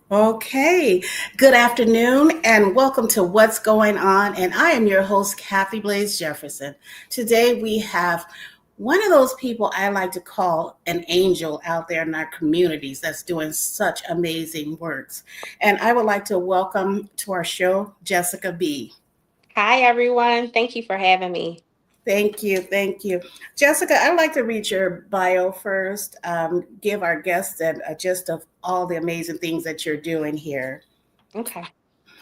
Okay, good afternoon and welcome to What's Going On. And I am your host, Kathy Blaze Jefferson. Today we have one of those people I like to call an angel out there in our communities that's doing such amazing works. And I would like to welcome to our show Jessica B. Hi, everyone. Thank you for having me. Thank you. Thank you. Jessica, I'd like to read your bio first, give our guests a gist of all the amazing things that you're doing here. Okay.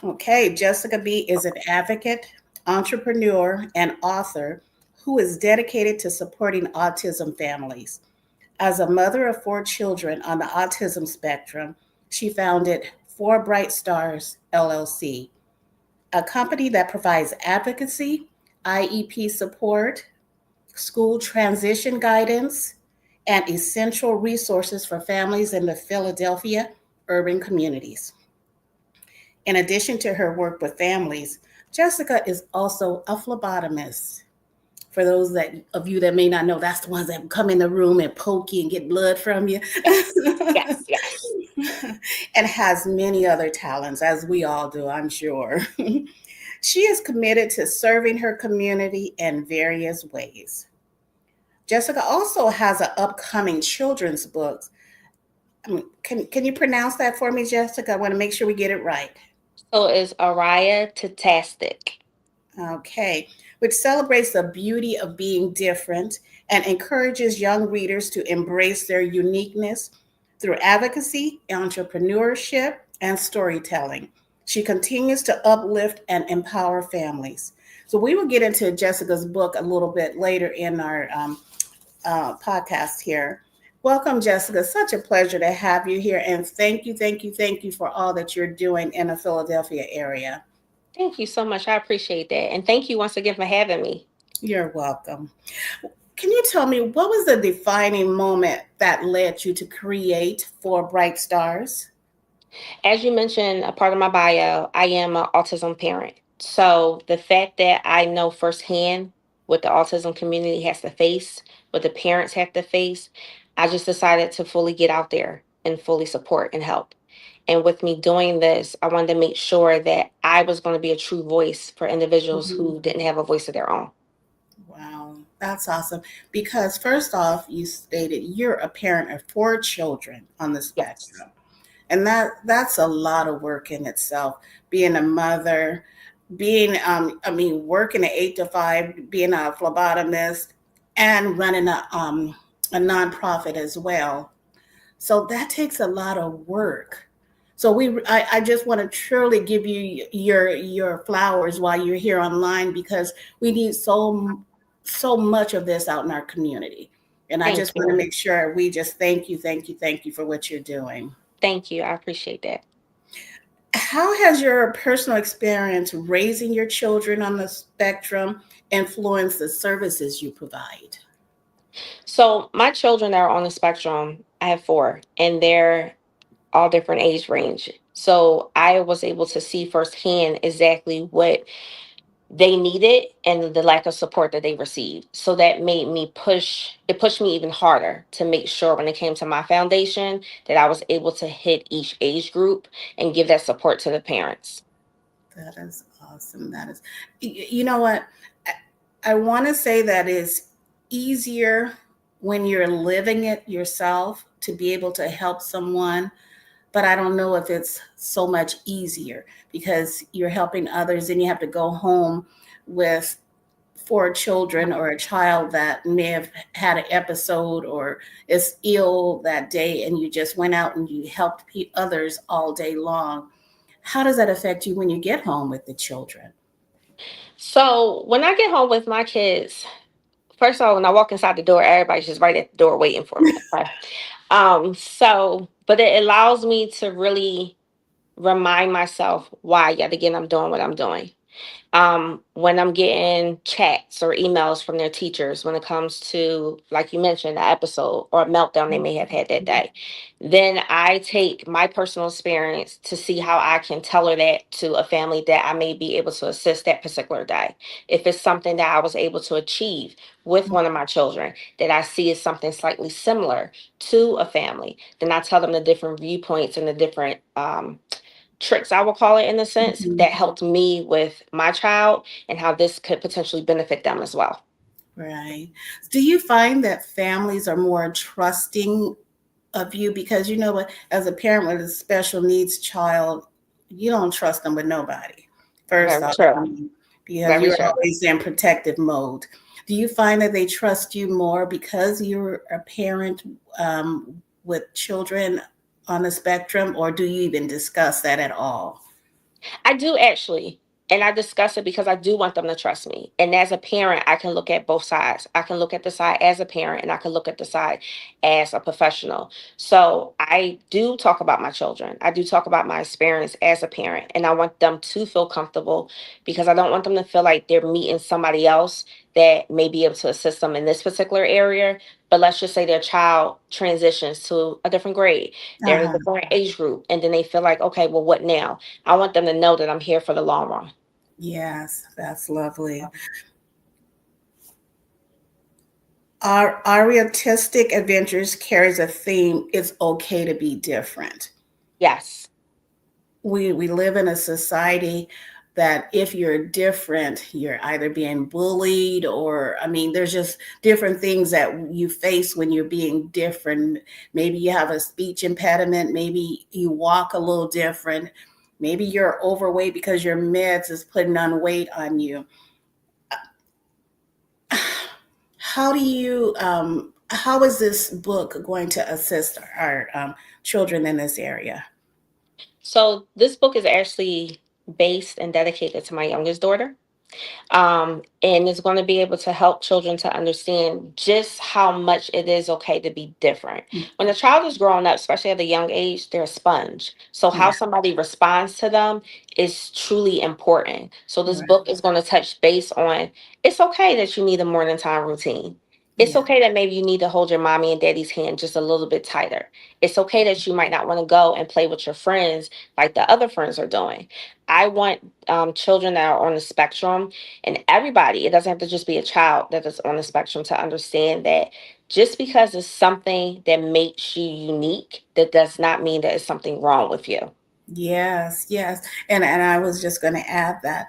Okay, Jessica B is an advocate, entrepreneur, and author who is dedicated to supporting autism families. As a mother of four children on the autism spectrum, she founded Four Bright Stars LLC, a company that provides advocacy, IEP support, school transition guidance, and essential resources for families in the Philadelphia urban communities. In addition to her work with families, Jessica is also a phlebotomist. For those that of you that may not know, that's the ones that come in the room and poke you and get blood from you. Yes. Yes. Yes. And has many other talents, as we all do, I'm sure. She is committed to serving her community in various ways. Jessica also has an upcoming children's book. Can you pronounce that for me, Jessica? I want to make sure we get it right. So is Araya Tatastic. Okay, which celebrates the beauty of being different and encourages young readers to embrace their uniqueness through advocacy, entrepreneurship, and storytelling. She continues to uplift and empower families. So, we will get into Jessica's book a little bit later in our podcast here. Welcome, Jessica. Such a pleasure to have you here. And thank you, thank you, thank you for all that you're doing in the Philadelphia area. Thank you so much. I appreciate that. And thank you once again for having me. You're welcome. Can you tell me what was the defining moment that led you to create Four Bright Stars? As you mentioned, a part of my bio, I am an autism parent. So the fact that I know firsthand what the autism community has to face, what the parents have to face, I just decided to fully get out there and fully support and help. And with me doing this, I wanted to make sure that I was going to be a true voice for individuals Mhm. who didn't have a voice of their own. Wow, that's awesome. Because first off, you stated you're a parent of four children on the Yes. spectrum. And that's a lot of work in itself. Being a mother, being working at 8 to 5, being a phlebotomist, and running a nonprofit as well. So that takes a lot of work. So I just want to truly give you your flowers while you're here online because we need so much of this out in our community. And I Thank just want to you. make sure we just thank you, thank you, thank you for what you're doing. Thank you. I appreciate that. How has your personal experience raising your children on the spectrum influenced the services you provide? So, my children that are on the spectrum, I have four, and they're all different age range. So, I was able to see firsthand exactly what they needed and the lack of support that they received. So that made me it pushed me even harder to make sure when it came to my foundation that I was able to hit each age group and give that support to the parents. That is awesome. That is, you know what? I want to say that is easier when you're living it yourself to be able to help someone, but I don't know if it's so much easier because you're helping others and you have to go home with four children or a child that may have had an episode or is ill that day and you just went out and you helped others all day long. How does that affect you when you get home with the children? So when I get home with my kids, first of all, when I walk inside the door, everybody's just right at the door waiting for me. Okay. But it allows me to really remind myself why yet again I'm doing what I'm doing. When I'm getting chats or emails from their teachers, when it comes to, like you mentioned, an episode or a meltdown they may have had that day, then I take my personal experience to see how I can tailor that to a family that I may be able to assist that particular day. If it's something that I was able to achieve with one of my children that I see as something slightly similar to a family, then I tell them the different viewpoints and the different tricks, I will call it, in a sense, Mhm. that helped me with my child and how this could potentially benefit them as well. Right. Do you find that families are more trusting of you? Because you know what, as a parent with a special needs child, you don't trust them with nobody. First Very off, I true. mean, because Very you're true. always in protective mode. Do you find that they trust you more because you're a parent with children on the spectrum, or do you even discuss that at all? I do actually. And I discuss it because I do want them to trust me. And as a parent, I can look at both sides. I can look at the side as a parent and I can look at the side as a professional. So I do talk about my children. I do talk about my experience as a parent. And I want them to feel comfortable because I don't want them to feel like they're meeting somebody else that may be able to assist them in this particular area. But let's just say their child transitions to a different grade. They're in a Uh-huh. different age group. And then they feel like, okay, well, what now? I want them to know that I'm here for the long run. Yes, that's lovely. Our artistic adventures carries a theme. It's okay to be different. Yes, We live in a society that if you're different, you're either being bullied, or I mean, there's just different things that you face when you're being different. Maybe you have a speech impediment, maybe you walk a little different, maybe you're overweight because your meds is putting on weight on you. How do you how is this book going to assist our children in this area? so this book is actually based and dedicated to my youngest daughter. And it's going to be able to help children to understand just how much it is okay to be different. When a child is growing up, especially at a young age, they're a sponge. So how Yeah, somebody responds to them is truly important. So this right. book is going to touch base on, it's okay that you need a morning time routine. It's Yeah. okay that maybe you need to hold your mommy and daddy's hand just a little bit tighter. It's okay that you might not want to go and play with your friends like the other friends are doing. I want children that are on the spectrum, and everybody, it doesn't have to just be a child that is on the spectrum, to understand that just because it's something that makes you unique, that does not mean that it's something wrong with you. Yes, yes. And I was just going to add that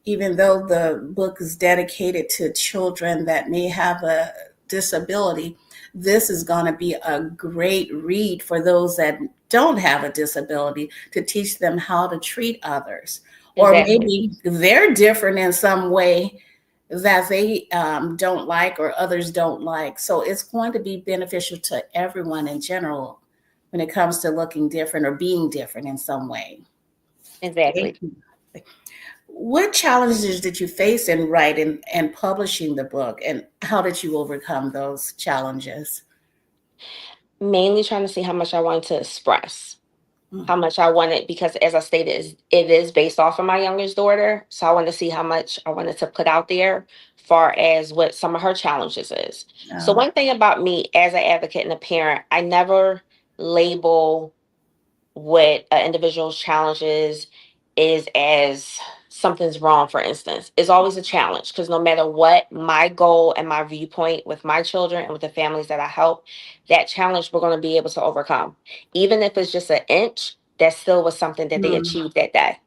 even though the book is dedicated to children that may have a disability, this is going to be a great read for those that don't have a disability, to teach them how to treat others. Or Exactly. maybe they're different in some way that they don't like or others don't like. So it's going to be beneficial to everyone in general when it comes to looking different or being different in some way. Thank Exactly. you. What challenges did you face in writing and publishing the book, and how did you overcome those challenges? Mainly trying to see how much I wanted to express, Mm. how much I wanted, because as I stated, it is based off of my youngest daughter. So I wanted to see how much I wanted to put out there, far as what some of her challenges is. So Oh, one thing about me as an advocate and a parent, I never label what an individual's challenges is as something's wrong. For instance, is always a challenge, because no matter what my goal and my viewpoint with my children and with the families that I help, that challenge we're going to be able to overcome. Even if it's just an inch, that still was something that they mm. achieved that day.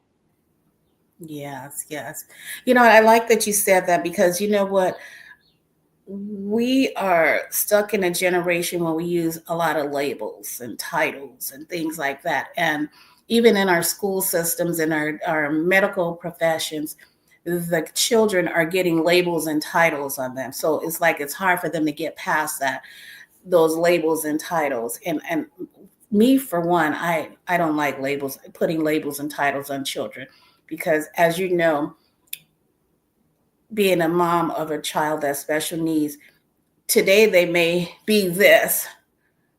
Yes, yes. You know, I like that you said that, because you know what? We are stuck in a generation where we use a lot of labels and titles and things like that. And even in our school systems and our medical professions, the children are getting labels and titles on them. So it's like it's hard for them to get past that, those labels and titles. And me for one, I don't like labels, putting labels and titles on children, because as you know, being a mom of a child that special needs, today they may be this,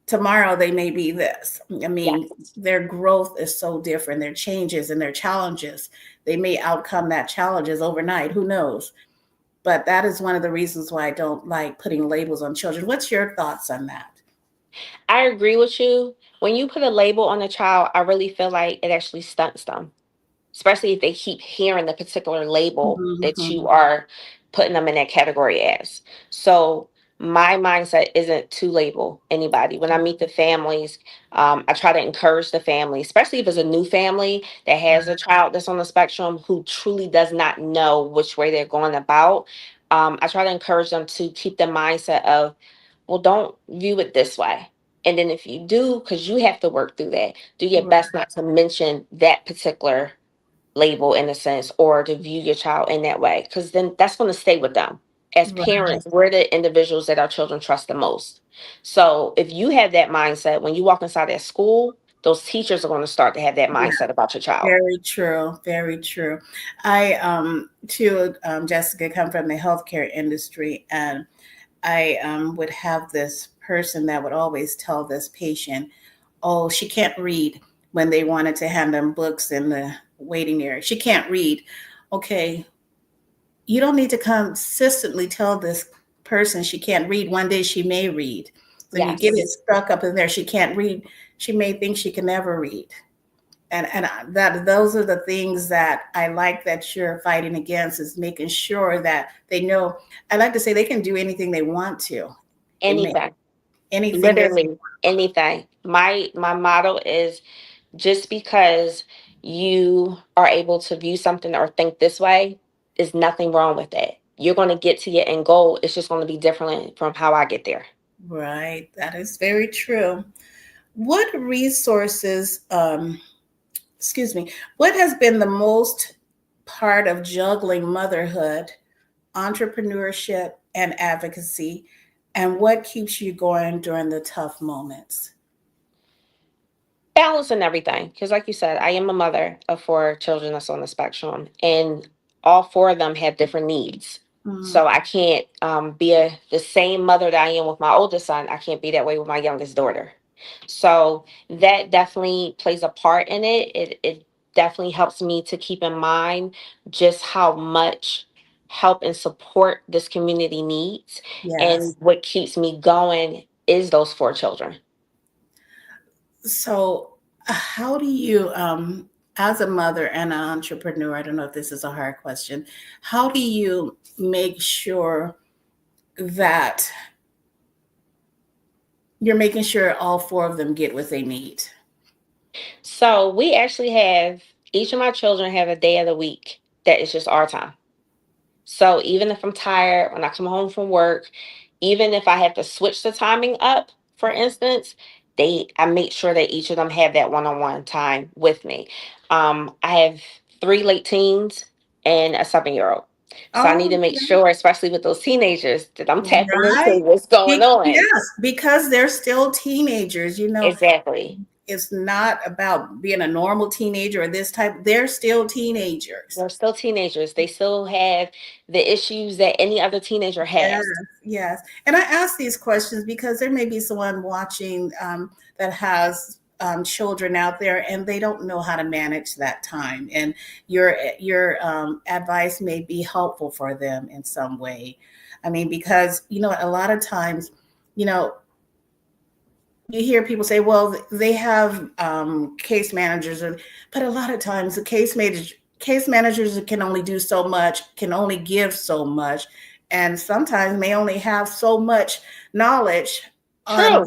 tomorrow they may be this. I mean, Yes. their growth is so different, their changes and their challenges. They may outcome that challenges overnight. Who knows? But that is one of the reasons why I don't like putting labels on children. What's your thoughts on that? I agree with you. When you put a label on a child, I really feel like it actually stunts them, especially if they keep hearing the particular label that you Mhm. are putting them in that category as. So my mindset isn't to label anybody. When I meet the families, I try to encourage the family, especially if it's a new family that has a child that's on the spectrum who truly does not know which way they're going about. I try to encourage them to keep the mindset of, well, don't view it this way. And then if you do, because you have to work through that, do your Right, best not to mention that particular label in a sense, or to view your child in that way, because then that's going to stay with them. As right, parents, we're the individuals that our children trust the most. So if you have that mindset when you walk inside that school, those teachers are going to start to have that yeah, mindset about your child. very true, very true. I too, Jessica, come from the healthcare industry, and I would have this person that would always tell this patient, oh, she can't read, when they wanted to hand them books in the waiting area. She can't read. Okay, you don't need to consistently tell this person she can't read. One day she may read. So you get it Yes. stuck up in there. She can't read. She may think she can never read. And that those are the things that I like that you're fighting against, is making sure that they know. I like to say they can do anything they want to. It may Anything. anything that Literally anything. My motto is, just because you are able to view something or think this way, is nothing wrong with that. You're going to get to your end goal. It's just going to be different from how I get there. right. That is very true. What resources, excuse me, what has been the most part of juggling motherhood, entrepreneurship, and advocacy? And what keeps you going during the tough moments? Balance and everything, because like you said, I am a mother of four children that's on the spectrum, and all four of them have different needs. Mm, So I can't be the same mother that I am with my oldest son. I can't be that way with my youngest daughter. So that definitely plays a part in it. It definitely helps me to keep in mind just how much help and support this community needs, and yes. what keeps me going is those four children. So, how do you, as a mother and an entrepreneur, I don't know if this is a hard question, how do you make sure that you're making sure all four of them get what they need? So we actually have, each of my children have a day of the week that is just our time. So even if I'm tired, when I come home from work, even if I have to switch the timing up, for instance, I make sure that each of them have that one-on-one time with me. I have three late teens and a 7-year-old. So I need Oh, to make sure, especially with those teenagers, that I'm tapping into right. what's going on. Yes, because they're still teenagers, Exactly. it's not about being a normal teenager or this type. They're still teenagers. They're still teenagers. They still have the issues that any other teenager Yes, has. yes. And I ask these questions because there may be someone watching that has children out there, and they don't know how to manage that time. And your advice may be helpful for them in some way. I mean, because a lot of times, you know, you hear people say, well, they have case managers, but a lot of times the case managers can only do so much, can only give so much, and sometimes may only have so much knowledge on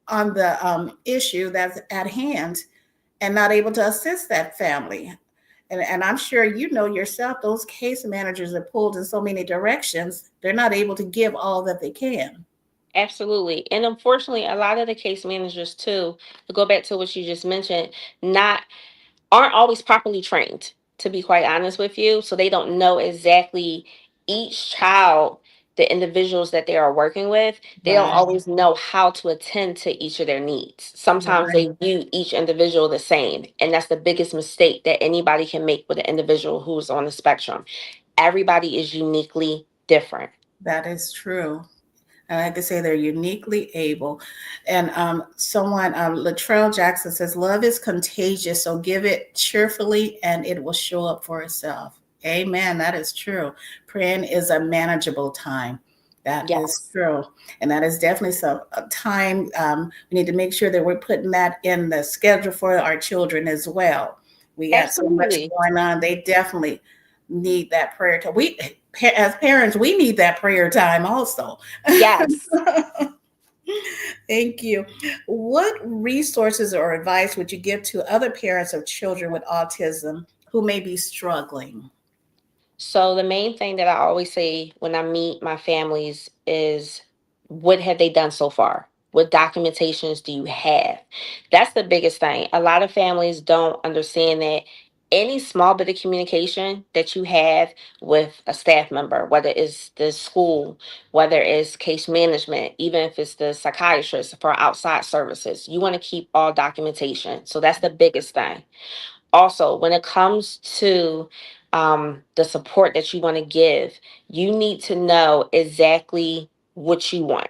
True. the issue that's at hand, and not able to assist that family. And I'm sure you know yourself, those case managers are pulled in so many directions, they're not able to give all that they can. Absolutely. And unfortunately, a lot of the case managers too, to go back to what you just mentioned, not aren't always properly trained, to be quite honest with you. So they don't know exactly each child, the individuals that they are working with, they don't Right, always know how to attend to each of their needs. Sometimes right. they view each individual the same. And that's the biggest mistake that anybody can make with an individual who's on the spectrum. Everybody is uniquely different. That is true. I like to say they're uniquely able. And someone, Latrell Jackson says, love is contagious, so give it cheerfully and it will show up for itself. Amen. That is true. Praying is a manageable time. That is Yes, true. And that is definitely some time. We need to make sure that we're putting that in the schedule for our children as well. We got so much absolutely. going on. They definitely need that prayer time. As parents, we need that prayer time also. Yes. Thank you. What resources or advice would you give to other parents of children with autism who may be struggling? So the main thing that I always say when I meet my families is, what have they done so far? What documentations do you have? That's the biggest thing. A lot of families don't understand that any small bit of communication that you have with a staff member, whether it's the school, whether it's case management, even if it's the psychiatrist for outside services, you want to keep all documentation. So that's the biggest thing. Also, when it comes to the support that you want to give, you need to know exactly what you want.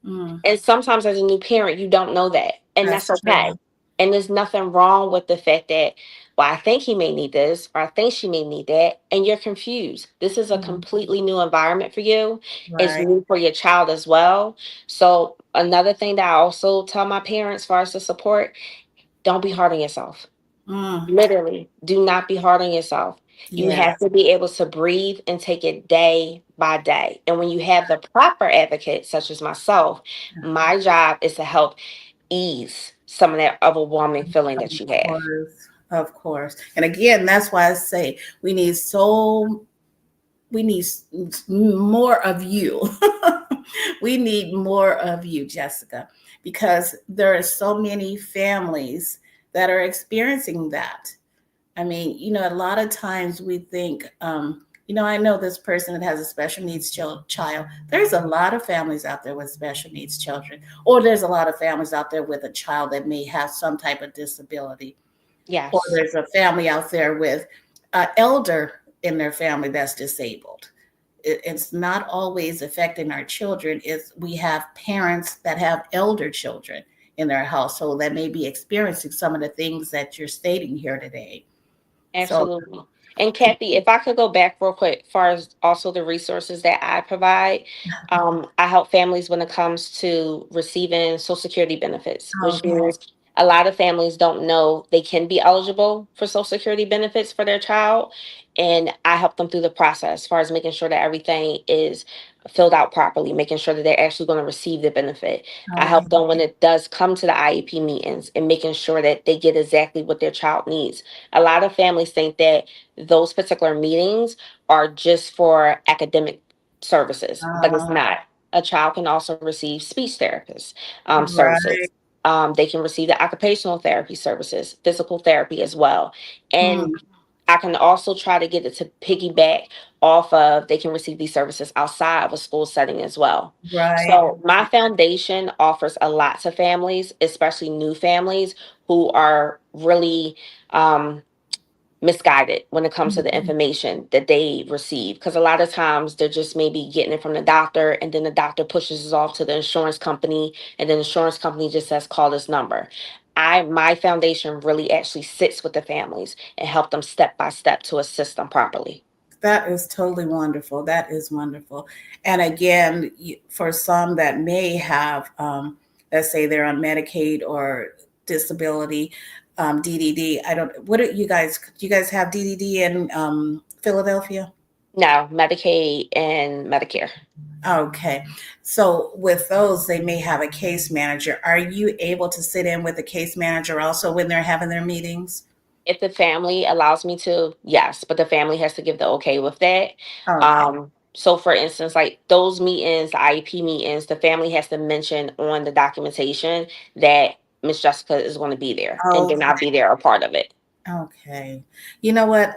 Mm, And sometimes, as a new parent, you don't know that, and that's that's okay. true. And there's nothing wrong with the fact that, well, I think he may need this, or I think she may need that, and you're confused. This is a Mm, completely new environment for you. It's right. new for your child as well. So, another thing that I also tell my parents, as far as the support, don't be hard on yourself. Mm, Literally, do not be hard on yourself. You have yes. to be able to breathe and take it day by day. And when you have the proper advocate, such as myself, my job is to help ease some of that overwhelming feeling Of that you have. course. Of course. And again, that's why I say we need more of you. We need more of you, Jessica, because there are so many families that are experiencing that. I mean, a lot of times we think, I know this person that has a special needs child. There's a lot of families out there with special needs children, or there's a lot of families out there with a child that may have some type of disability, or Yes, there's a family out there with an elder in their family that's disabled. It's not always affecting our children. It's we have parents that have elder children in their household that may be experiencing some of the things that you're stating here today. So, absolutely. And Kathy, if I could go back real quick, as far as also the resources that I provide, I help families when it comes to receiving Social Security benefits, which okay. means a lot of families don't know they can be eligible for Social Security benefits for their child. And I help them through the process, as far as making sure that everything is filled out properly, making sure that they're actually going to receive the benefit. I help Okay. them when it does come to the IEP meetings and making sure that they get exactly what their child needs. A lot of families think that those particular meetings are just for academic services, but it's Uh, not. A child can also receive speech therapist right. services. They can receive the occupational therapy services, physical therapy as well. Mm, And I can also try to get it to piggyback off of, they can receive these services outside of a school setting as well. right. So my foundation offers a lot to families, especially new families who are really misguided when it comes to the Mhm. information that they receive, because a lot of times they're just maybe getting it from the doctor, and then the doctor pushes it off to the insurance company, and then the insurance company just says call this number. My foundation really actually sits with the families and help them step by step to assist them properly. That is totally wonderful. That is wonderful. And again, for some that may have, let's say they're on Medicaid or disability, DDD. I don't. What do you guys? Do you guys have DDD in Philadelphia? No, Medicaid and Medicare. Okay. So with those, they may have a case manager. Are you able to sit in with a case manager also when they're having their meetings? If the family allows me to, yes, but the family has to give the okay with that. Okay. So for instance, like those meetings, the IEP meetings, the family has to mention on the documentation that Miss Jessica is going to be there, and then Okay. I'll be there a part of it. Okay. You know what?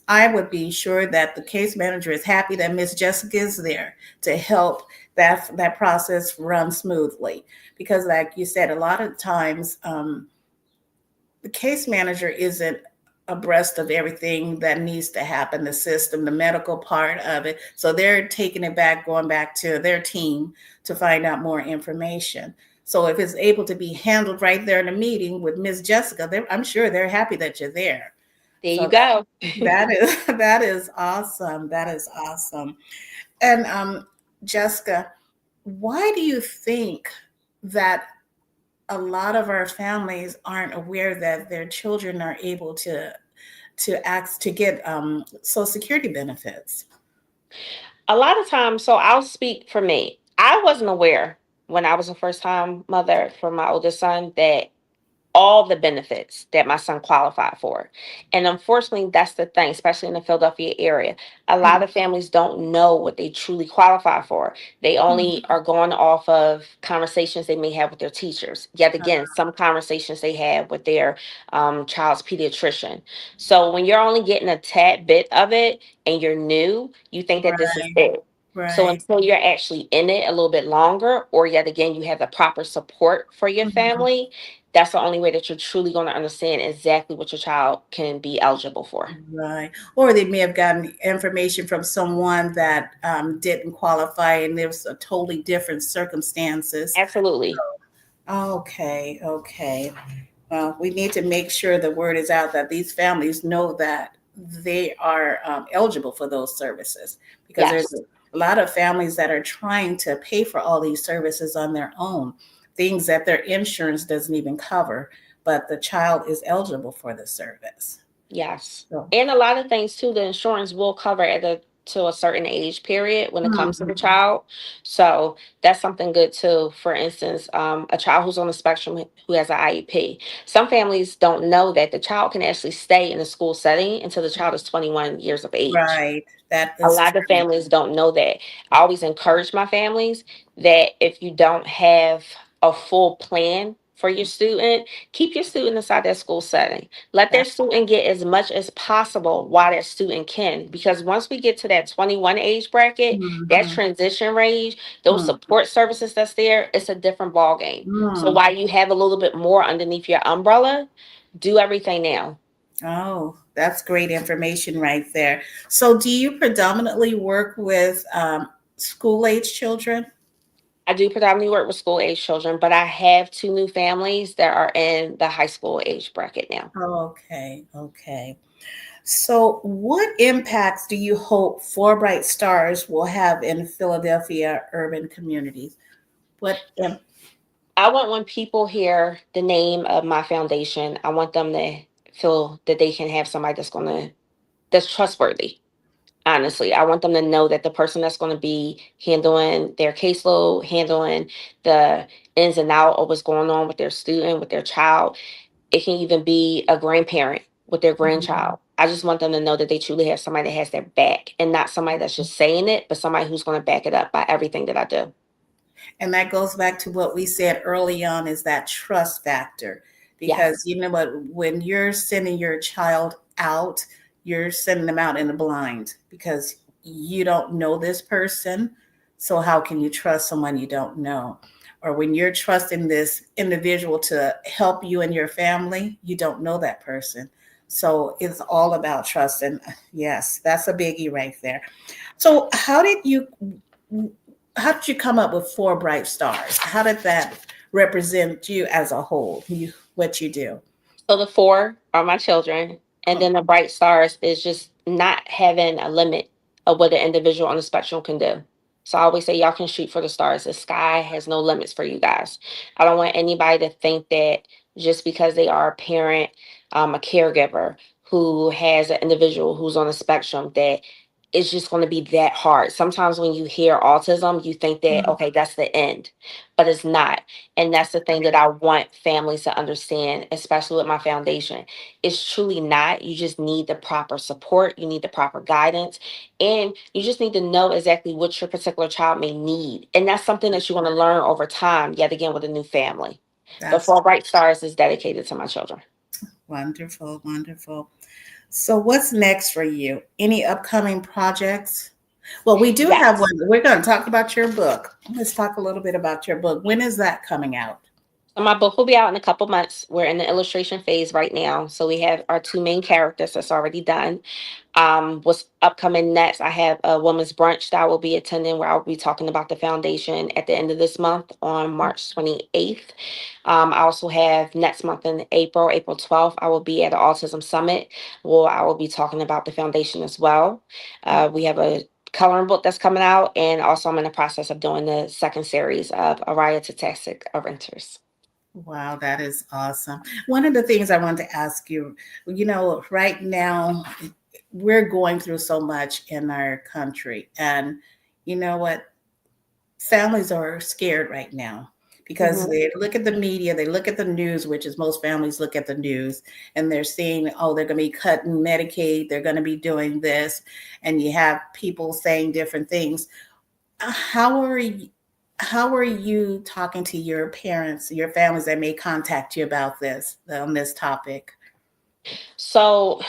I would be sure that the case manager is happy that Miss Jessica is there to help that process run smoothly. Because, like you said, a lot of times the case manager isn't. abreast of everything that needs to happen, the system, the medical part of it. So they're taking it back, going back to their team to find out more information. So if it's able to be handled right there in the meeting with Miss Jessica, I'm sure they're happy that you're there. There you So go. that is that is awesome. That is awesome. And Jessica, why do you think that a lot of our families aren't aware that their children are able to ask to get Social Security benefits? A lot of times, so I'll speak for me. I wasn't aware when I was a first time mother for my oldest son that all the benefits that my son qualified for. And unfortunately, that's the thing, especially in the Philadelphia area. A lot of families don't know what they truly qualify for. They only are going off of conversations they may have with their teachers. Yet again, some conversations they have with their child's pediatrician. So when you're only getting a tad bit of it and you're new, you think that this is Right, it. So right. until you're actually in it a little bit longer, or yet again, you have the proper support for your Mhm. family, that's the only way that you're truly going to understand exactly what your child can be eligible for. Right. Or they may have gotten information from someone that didn't qualify and there's a totally different circumstances. Absolutely. Okay, okay. Well, we need to make sure the word is out that these families know that they are eligible for those services because there's Yes. a lot of families that are trying to pay for all these services on their own, things that their insurance doesn't even cover, but the child is eligible for the service. Yes. So, And a lot of things too, the insurance will cover at a to a certain age period when it comes to the mhm, child. So that's something good too. For instance, a child who's on the spectrum who has an IEP. Some families don't know that the child can actually stay in a school setting until the child is 21 years of age. right, that A is lot of true. families don't know that. I always encourage my families that if you don't have a full plan for your student, keep your student inside that school setting. Let That, their student get as much as possible while that student can. Because once we get to that 21 age bracket, that mhm, transition range, those mm, support services that's there, it's a different ball game. So mm. while you have a little bit more underneath your umbrella, do everything now. Oh, that's great information right there. So, do you predominantly work with school age children? I do predominantly work with school age children, but I have two new families that are in the high school age bracket now. Okay, okay. So, what impacts do you hope Four Bright Stars will have in Philadelphia urban communities? What? I want when people hear the name of my foundation, I want them to feel that they can have somebody that's trustworthy. Honestly, I want them to know that the person that's going to be handling their caseload, handling the ins and out of what's going on with their student, with their child, it can even be a grandparent with their grandchild. I just want them to know that they truly have somebody that has their back and not somebody that's just saying it, but somebody who's going to back it up by everything that I do. And that goes back to what we said early on is that trust factor. Because Yes. you know what, when you're sending your child out, you're sending them out in the blind because you don't know this person. So how can you trust someone you don't know? Or when you're trusting this individual to help you and your family, you don't know that person. So it's all about trust. And yes, that's a biggie right there. So how did you come up with Four Bright Stars? How did that represent you as a whole? What you do? So the four are my children, and Oh, then the bright stars is just not having a limit of what an individual on the spectrum can do. So I always say y'all can shoot for the stars. The sky has no limits for you guys. I don't want anybody to think that just because they are a parent, a caregiver who has an individual who's on the spectrum that it's just going to be that hard. Sometimes when you hear autism, you think that mm, okay, that's the end, but it's not. And that's the thing that I want families to understand, especially with my foundation. It's truly not. You just need the proper support, you need the proper guidance, and you just need to know exactly what your particular child may need. And that's something that you're going to learn over time, yet again, with a new family. But that's For Bright Stars is dedicated to my children. wonderful, wonderful. So what's next for you? Any upcoming projects? Well, we do have Yes. one. We're going to talk about your book. Let's talk a little bit about your book. When is that coming out? So my book will be out in a couple months. We're in the illustration phase right now. So we have our two main characters that's already done. What's upcoming next? I have a women's brunch that I will be attending where I'll be talking about the foundation at the end of this month on March 28th. I also have next month in April, April 12th, I will be at the Autism Summit where I will be talking about the foundation as well. We have a coloring book that's coming out, and also I'm in the process of doing the second series of Araya Tactic of Renters. Wow, that is awesome. One of the things I wanted to ask you, right now we're going through so much in our country. And you know what? Families are scared right now because Mhm. they look at the media, they look at the news, which is most families look at the news, and they're seeing, oh, they're going to be cutting Medicaid, they're going to be doing this, and you have people saying different things. How are you? How are you talking to your parents, your families that may contact you about this on this topic? So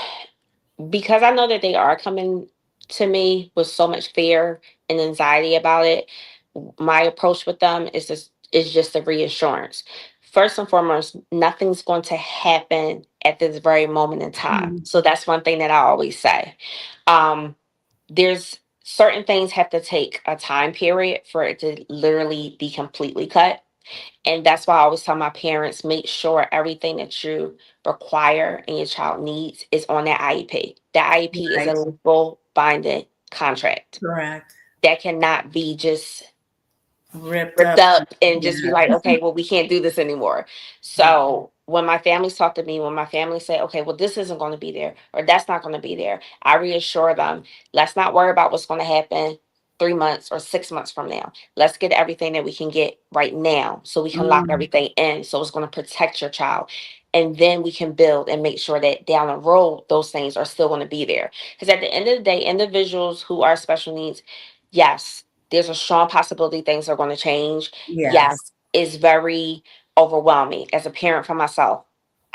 because I know that they are coming to me with so much fear and anxiety about it, my approach with them is just a reassurance. First and foremost, nothing's going to happen at this very moment in time. Mm. So that's one thing that I always say. Um, there's certain things have to take a time period for it to literally be completely cut. And that's why I always tell my parents, make sure everything that you require and your child needs is on that IEP. That IEP is a Right. legal binding contract. Correct. That cannot be just Ripped ripped up. up and just be Yeah. like, okay, well, we can't do this anymore. Yeah. So when my families talk to me, when my family say, okay, well, this isn't going to be there or that's not going to be there, I reassure them, let's not worry about what's going to happen 3 months or 6 months from now. Let's get everything that we can get right now so we can lock Mm. everything in. So it's going to protect your child. And then we can build and make sure that down the road, those things are still going to be there. Because at the end of the day, individuals who are special needs, yes, there's a strong possibility things are going to change. Yes, Yes, it's very overwhelming. As a parent for myself,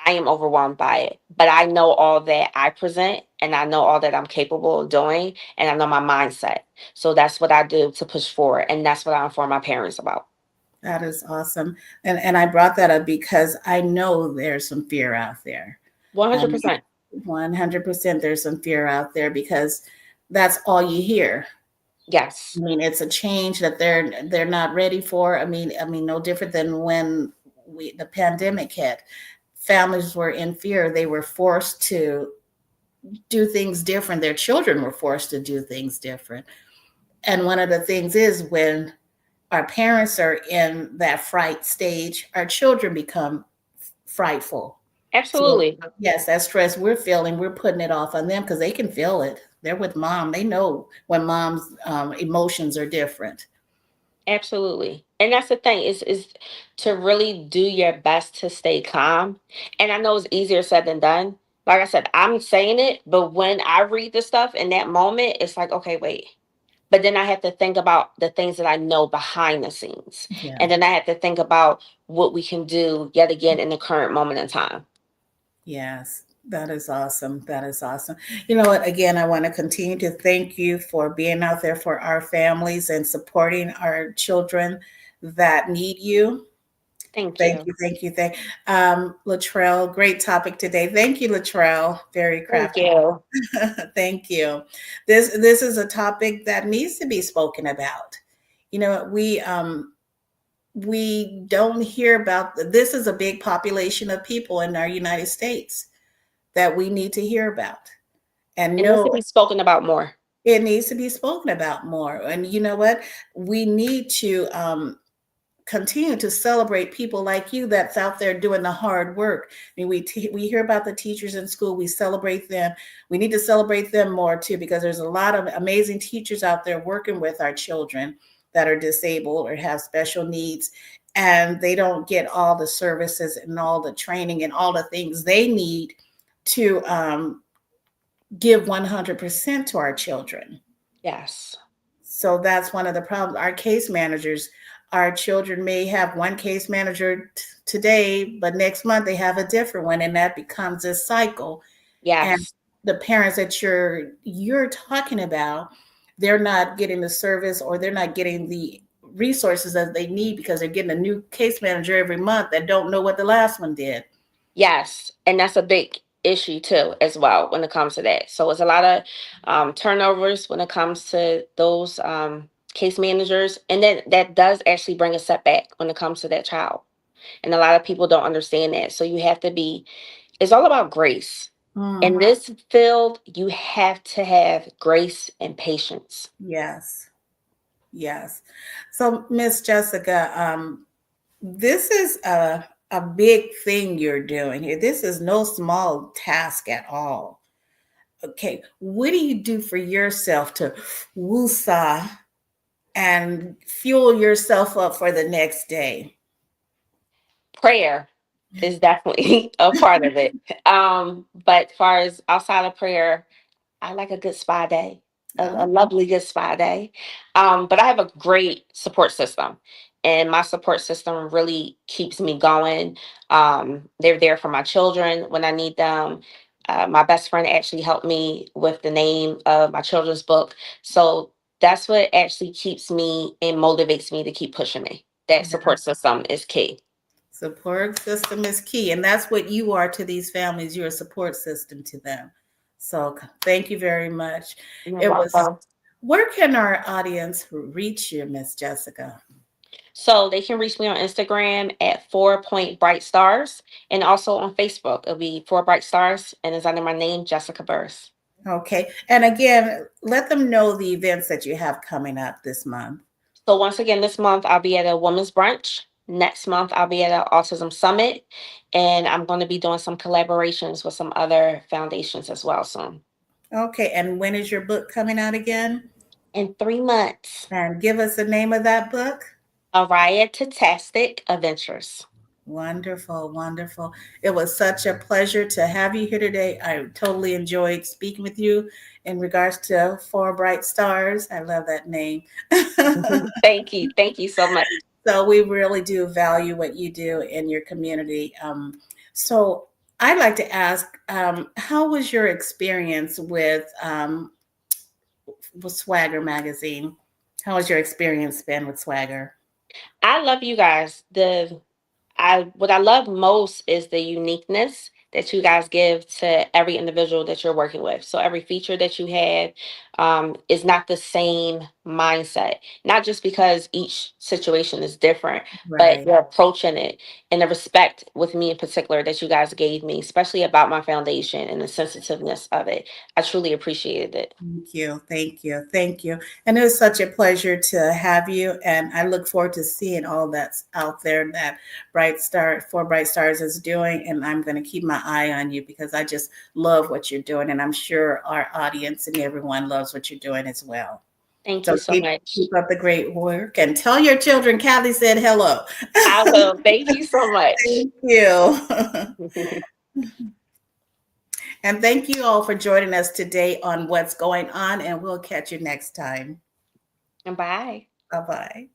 I am overwhelmed by it. But I know all that I present and I know all that I'm capable of doing and I know my mindset. So that's what I do to push forward. And that's what I inform my parents about. that is awesome. And I brought that up because I know there's some fear out there. Um, 100%. 100% there's some fear out there because that's all you hear. I Yes. mean, it's a change that they're not ready for. I mean, no different than when the pandemic hit. Families were in fear. They were forced to do things different. Their children were forced to do things different. And one of the things is when our parents are in that fright stage, our children become frightful. So Absolutely. yes, that stress we're feeling, we're putting it off on them because they can feel it. They're with mom. They know when mom's emotions are different. Absolutely. And that's the thing is to really do your best to stay calm. And I know it's easier said than done. Like I said, I'm saying it, but when I read the stuff in that moment, it's like, okay, wait. But then I have to think about the things that I know behind the scenes. Yeah. And then I have to think about what we can do yet again in the current moment in time. Yes, that is awesome. That is awesome. You know what? Again, I want to continue to thank you for being out there for our families and supporting our children that need you. Thank Thank you. you, thank you, Latrell. Great topic today. Thank you, Latrell. Very Thank crafty. you. Thank you. This is a topic that needs to be spoken about. We don't hear about this is a big population of people in our United States that we need to hear about and It needs to know be spoken about more. it needs to be spoken about more. And you know what? We need to continue to celebrate people like you that's out there doing the hard work. I mean, we hear about the teachers in school. We celebrate them. We need to celebrate them more too, because there's a lot of amazing teachers out there working with our children that are disabled or have special needs, and they don't get all the services and all the training and all the things they need to give 100% to our children. Yes. So that's one of the problems. Our case managers, our children may have one case manager today, but next month they have a different one, and that becomes a cycle. And Yes. the parents that you're talking about, they're not getting the service or they're not getting the resources that they need because they're getting a new case manager every month that don't know what the last one did. Yes, and that's a big issue too, as well, when it comes to that. So it's a lot of turnovers when it comes to those case managers, and then that does actually bring a setback when it comes to that child. And a lot of people don't understand that. So you have to be. It's all about grace. In Mm, this field, you have to have grace and patience. yes, yes. So, Miss Jessica, this is a big thing you're doing here. This is no small task at all. Okay, what do you do for yourself to woosah and fuel yourself up for the next day? Prayer is definitely a part of it. But as far as outside of prayer, I like a good spa day, a Oh, lovely good spa day. But I have a great support system, and my support system really keeps me going. They're there for my children when I need them. My best friend actually helped me with the name of my children's book. So that's what actually keeps me and motivates me to keep pushing me. That yeah. support system is key. Support system is key, and that's what you are to these families. You're a support system to them. So, thank you very much. You're It was. welcome. Where can our audience reach you, Miss Jessica? So they can reach me on Instagram at 4 Point Bright Stars, and also on Facebook. It'll be 4 Bright Stars, and it's under my name, Jessica Burrs. Okay, and again, let them know the events that you have coming up this month. So once again, this month I'll be at a women's brunch. Next month I'll be at an autism summit, and I'm going to be doing some collaborations with some other foundations as well soon. Okay, and when is your book coming out again? In 3 months, And give us the name of that book. Ariatatastic Adventures. Wonderful, wonderful. It was such a pleasure to have you here today. I totally enjoyed speaking with you in regards to Four Bright Stars. I love that name. Thank you. Thank you so much. So we really do value what you do in your community. So I'd like to ask, how was your experience with Swagger magazine? How has your experience been with Swagger? I love you guys. The I What I love most is the uniqueness that you guys give to every individual that you're working with. So every feature that you have is not the same mindset. Not just because each situation is different, but Right. you're approaching it, and the respect with me in particular that you guys gave me, especially about my foundation and the sensitiveness of it. I truly appreciated it. Thank you. Thank you. Thank you. And it was such a pleasure to have you. And I look forward to seeing all that's out there that Four Bright Stars is doing. And I'm going to keep my eye on you because I just love what you're doing. And I'm sure our audience and everyone loves what you're doing as well. Thank So you so much. keep up the great work and tell your children Kathy said hello. I will. Thank you so much. Thank you. And thank you all for joining us today on What's Going On. And we'll catch you next time. And bye. Bye bye.